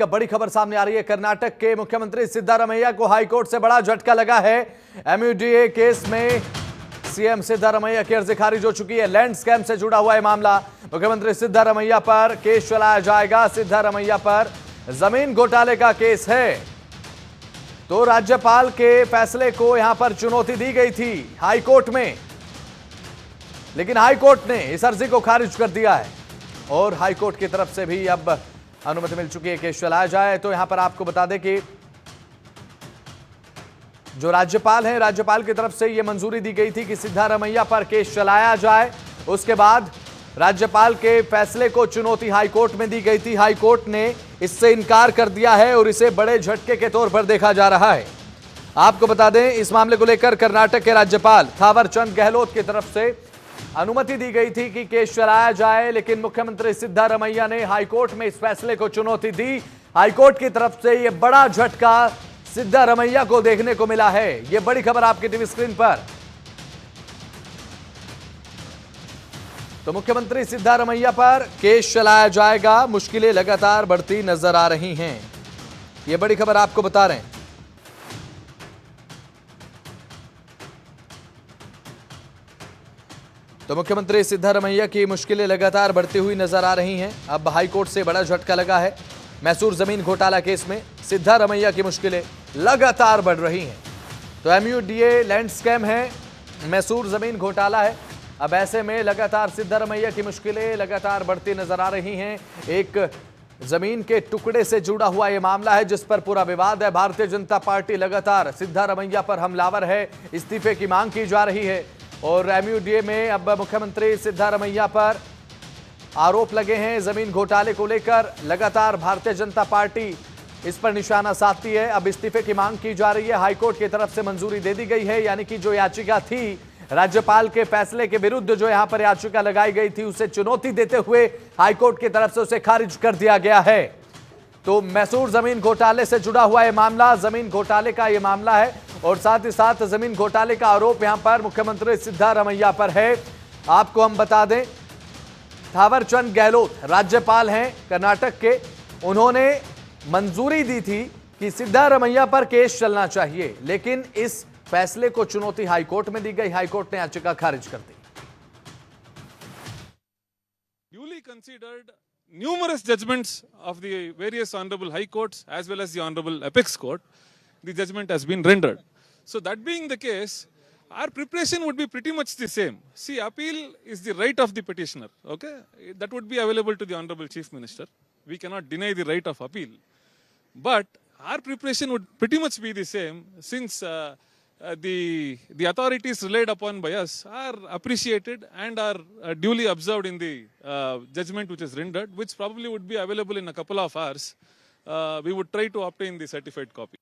एक बड़ी खबर सामने आ रही है। कर्नाटक के मुख्यमंत्री सिद्धारमैया को हाईकोर्ट से बड़ा झटका लगा है। एमयूडीए केस में सीएम सिद्धारमैया की अर्जी खारिज हो चुकी है। लैंड स्कैम से जुड़ा हुआ है मामला। मुख्यमंत्री सिद्धारमैया पर केस चलाया जाएगा। सिद्धारमैया पर जमीन घोटाले का केस है, तो राज्यपाल के फैसले को यहां पर चुनौती दी गई थी हाईकोर्ट में, लेकिन हाईकोर्ट ने इस अर्जी को खारिज कर दिया है और हाईकोर्ट की तरफ से भी अब अनुमति मिल चुकी है केस चलाया जाए। तो यहां पर आपको बता दें कि जो राज्यपाल हैं, राज्यपाल की तरफ से यह मंजूरी दी गई थी कि सिद्धारमैया पर केस चलाया जाए। उसके बाद राज्यपाल के फैसले को चुनौती हाईकोर्ट में दी गई थी। हाईकोर्ट ने इससे इनकार कर दिया है और इसे बड़े झटके के तौर पर देखा जा रहा है। आपको बता दें, इस मामले को लेकर कर्नाटक के राज्यपाल थावरचंद गहलोत की तरफ से अनुमति दी गई थी कि केस चलाया जाए, लेकिन मुख्यमंत्री सिद्धारमैया ने हाईकोर्ट में इस फैसले को चुनौती दी। हाईकोर्ट की तरफ से यह बड़ा झटका सिद्धारमैया को देखने को मिला है। यह बड़ी खबर आपकी टीवी स्क्रीन पर। तो मुख्यमंत्री सिद्धारमैया पर केस चलाया जाएगा। मुश्किलें लगातार बढ़ती नजर आ रही हैं, यह बड़ी खबर आपको बता रहे हैं। तो मुख्यमंत्री सिद्धारमैया की मुश्किलें लगातार बढ़ती हुई नजर आ रही हैं। अब हाईकोर्ट से बड़ा झटका लगा है। मैसूर जमीन घोटाला केस में सिद्धारमैया की मुश्किलें लगातार बढ़ रही हैं। तो एमयूडीए लैंड स्कैम है, मैसूर जमीन घोटाला है। अब ऐसे में लगातार सिद्धारमैया की मुश्किलें लगातार बढ़ती नजर आ रही हैं। एक जमीन के टुकड़े से जुड़ा हुआ यह मामला है जिस पर पूरा विवाद है। भारतीय जनता पार्टी लगातार सिद्धारमैया पर हमलावर है, इस्तीफे की मांग की जा रही है और एमयूडीए में अब मुख्यमंत्री सिद्धारमैया पर आरोप लगे हैं जमीन घोटाले को लेकर। लगातार भारतीय जनता पार्टी इस पर निशाना साधती है। अब इस्तीफे की मांग की जा रही है। हाईकोर्ट की तरफ से मंजूरी दे दी गई है, यानी कि जो याचिका थी राज्यपाल के फैसले के विरुद्ध, जो यहां पर याचिका लगाई गई थी, उसे चुनौती देते हुए हाईकोर्ट की तरफ से उसे खारिज कर दिया गया है। तो मैसूर जमीन घोटाले से जुड़ा हुआ यह मामला, जमीन घोटाले का यह मामला है और साथ ही साथ जमीन घोटाले का आरोप यहां पर मुख्यमंत्री सिद्धारमैया पर है। आपको हम बता दें, थावरचंद गहलोत राज्यपाल हैं कर्नाटक के, उन्होंने मंजूरी दी थी कि सिद्धारमैया पर केस चलना चाहिए, लेकिन इस फैसले को चुनौती हाईकोर्ट में दी गई। हाईकोर्ट ने याचिका खारिज कर दी। Duly considered numerous judgments of the various honorable high courts as well as the honorable apex court, the judgment has been rendered. So that being the case, our preparation would be pretty much the same. See, appeal is the right of the petitioner, okay? That would be available to the honorable chief minister. We cannot deny the right of appeal. But our preparation would pretty much be the same since the authorities relied upon by us are appreciated and are duly observed in the judgment which is rendered, which probably would be available in a couple of hours. We would try to obtain the certified copy.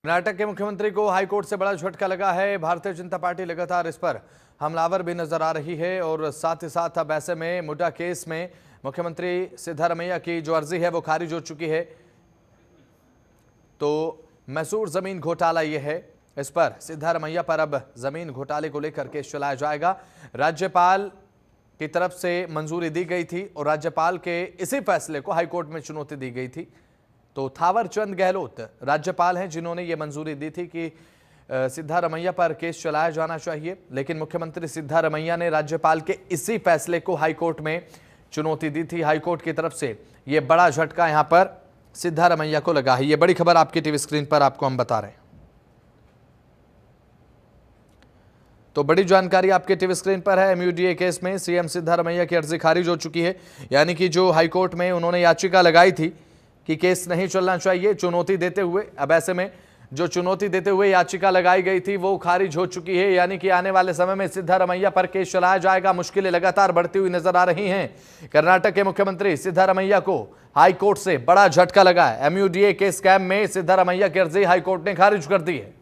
Karnataka के मुख्यमंत्री को high court से बड़ा झटका लगा है। Bharatiya Janata party लगातार इस पर हमलावर भी नजर आ रही है और साथ ही साथ अब ऐसे में मुड्डा केस में मुख्यमंत्री सिद्धारमैया की जो अर्जी है वो खारिज हो चुकी है। तो मैसूर जमीन घोटाला ये है, इस पर सिद्धारमैया पर अब जमीन घोटाले को लेकर केस चलाया जाएगा। राज्यपाल की तरफ से मंजूरी दी गई थी और राज्यपाल के इसी फैसले को हाईकोर्ट में चुनौती दी गई थी। तो थावरचंद गहलोत राज्यपाल हैं जिन्होंने ये मंजूरी दी थी कि सिद्धारमैया पर केस चलाया जाना चाहिए, लेकिन मुख्यमंत्री सिद्धारमैया ने राज्यपाल के इसी फैसले को हाईकोर्ट में चुनौती दी थी। हाईकोर्ट की तरफ से ये बड़ा झटका यहां पर सिद्धारमैया को लगा है। ये बड़ी खबर आपकी टीवी स्क्रीन पर आपको हम बता रहे हैं। तो बड़ी जानकारी आपके टीवी स्क्रीन पर है। एमयूडीए केस में सीएम सिद्धारमैया की अर्जी खारिज हो चुकी है, यानी कि जो हाईकोर्ट में उन्होंने याचिका लगाई थी कि केस नहीं चलना चाहिए चुनौती देते हुए, अब ऐसे में जो चुनौती देते हुए याचिका लगाई गई थी वो खारिज हो चुकी है, यानी कि आने वाले समय में सिद्धारमैया पर केस चलाया जाएगा। मुश्किलें लगातार बढ़ती हुई नजर आ रही हैं। कर्नाटक के मुख्यमंत्री सिद्धारमैया को हाईकोर्ट से बड़ा झटका लगा है। एमयूडीए के स्कैम में सिद्धारमैया की अर्जी हाईकोर्ट ने खारिज कर दी है।